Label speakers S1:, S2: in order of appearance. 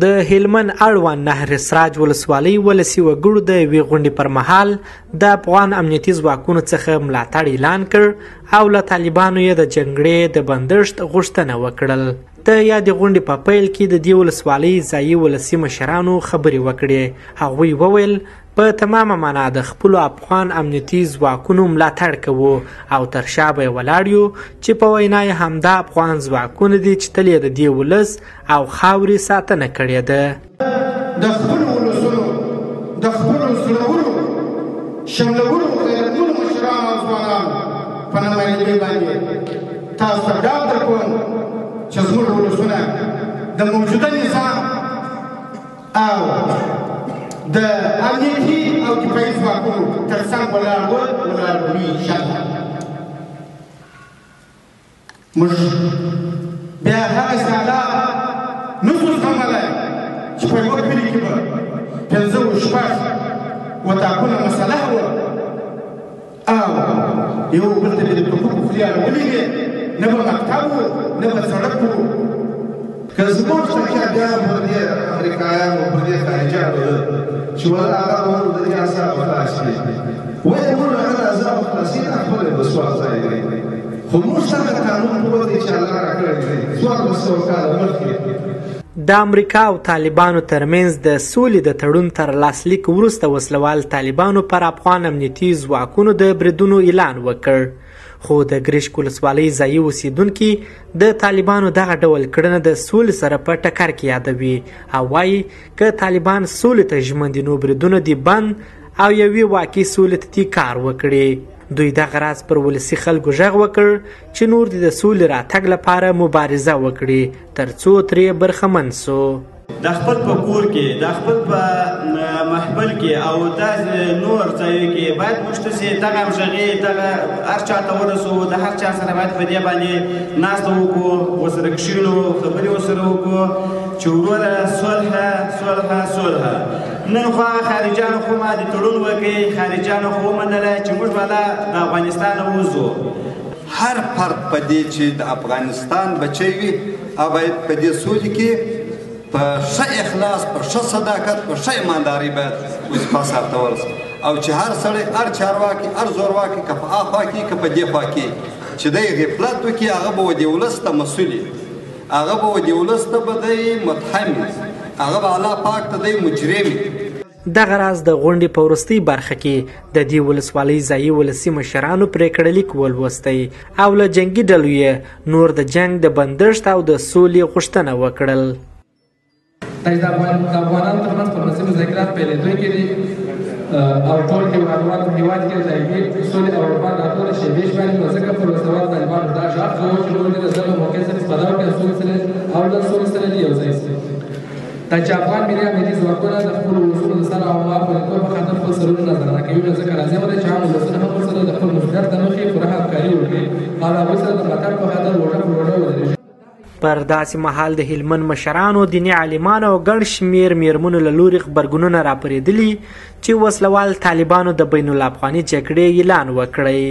S1: د هلمند اړوند نهر سراج ولسوالۍ ولسي وګړو د یوې غونډې پر مهال د افغان امنیتي ځواکونو څخه ملاتړ اعلان کړ او له طالبانو یې د جګړې د بندښت غوښتنه وکړل. د یادې غونډې په پیل کې د دې ولسوالۍ ځایي ولسي مشرانو خبرې وکړې. هغوی وویل په تمامه معنا د خپلو افغان امنیتي ځواکونو ملاتړ کوو او تر شا به یې ولاړ یو چې په وینا یې همدا افغان ځواکونه دي چې تل یې د دې ولس او خاورې ساتنه کړې ده.
S2: د خپلو ولسونو د خپلو زړورو شملورو غیرتمنو مشرانو او ځوانانو په نمایندګۍ باندې تاسو ته ډاډ درکوم چې زموږ ولسونه د موجوده نظام او د امنیتي او دفاعي ځواکونو تر څنګ ولاړ وي انشاءالله. موږ بیا هغه استعداد نشو زغملی چې په یوه کلي کې به پنځه شپږ وطاقونه مسلح وه او یو بل ته د ټوپکو خولې اړولې نه به مکتب و نه به سړک و.
S3: که زموږ تکیه بیا پر دې امریکایانو پر دې خارجیانو ده چې ولا هغه به موږ د دې عذاب خلاص کړي ولې موږ هغه عذاب خلاصي نه خپله به سوال ځای دی خو موږ څنګه قانون پوه دی چې الله راکړی دی 1400 کاله مخکې.
S1: د امریکا او طالبانو ترمنځ د سولې د تړون تر لاسلیک وروسته وسلوال طالبانو پر افغان امنیتي ځواکونو د بریدونو اعلان وکړ. خو د ګرشک ولسوالۍ ځایي اوسیدونکي د طالبانو دغه ډول کړنه د سولې سره په ټکر کې یادوي او وایي که طالبان سولې ته ژمن دي نو بریدونه دې بند او یوې واقعي سولې ته دې کار وکړي. دوی دغه راز پر ولسي خلکو غږ وکړ چې نور دې د سولې راتګ لپاره مبارزه وکړي تر څو ترې برخمن سو.
S4: د خپل په کور کې د خپل په محفل کې او دا نور ځایو کې باید موږ تاسې دغه همغږي دغه هر چا ته ورسوو د هر چا سره باید په دې باندې ناسته وکړو ورسره کښېنو خبرې ورسره وکړو چې وروره صلح. نن خو هغه خارجیانو خو ما د تړون وکړي خارجیانو خو ومنله چې موږ به د افغانستانه وځو.
S5: هر فرد په دې چې د افغانستان بچی وي او باید په دې سولې کې په ښه اخلاص په ښه صداقت په ښه ایمانداري باید وظیفه سرته ورسوي او چې هر سړی هر چارواکي هر زورواکي که په هاخوا کې که په دې خوا کې چې دی غفلت وکړي هغه به د ولس ته مسؤل وي هغه به د ولس ته به دی متهم وي هغه به الله پاک ته دی مجرم وي.
S1: دغه راز د غونډې په وروستۍ برخه کې د دې ولسوالۍ ځایي ولسي مشرانو پرېکړه لیک ولوستی او له جنګي ډلو یې نور د جنګ د بندښت او د سولې غوښتنه وکړل.
S6: دا د افغانانو ترمنځ په منظمو مذاکرات پیلېدونکي دي او ټول هېوادوال په هېواد کې د یوې سولې او ارمان راټوله شیبې شماري نو ځکه پر وسلوال طالبانو دا غږ کوو چې موږ د ظلم موقع سره استفاده وکړي او له سولې سره دې یو ځای شي. دا چې افغان ملي امنیتي ځواکونه د خپلو ولسونو د سر او هوا خوندیتوب په خاطر خپل سرونه نظرانه کوي نو ځکه لازمه ده چې عام ولسونه هم ورسره د خپل مشکل د مخې پوره همکاري وکړي او له هغوی سره د ملاتړ په خاطر وړه پر وړه ودرېږي.
S1: پر داسې مهال د هلمند مشرانو دیني عالمانو او ګڼ شمېر میرمنو له لوري غبرګونونه راپرېدلي چې وسلوال طالبانو د بین الافغاني جګړې اعلان وکړی.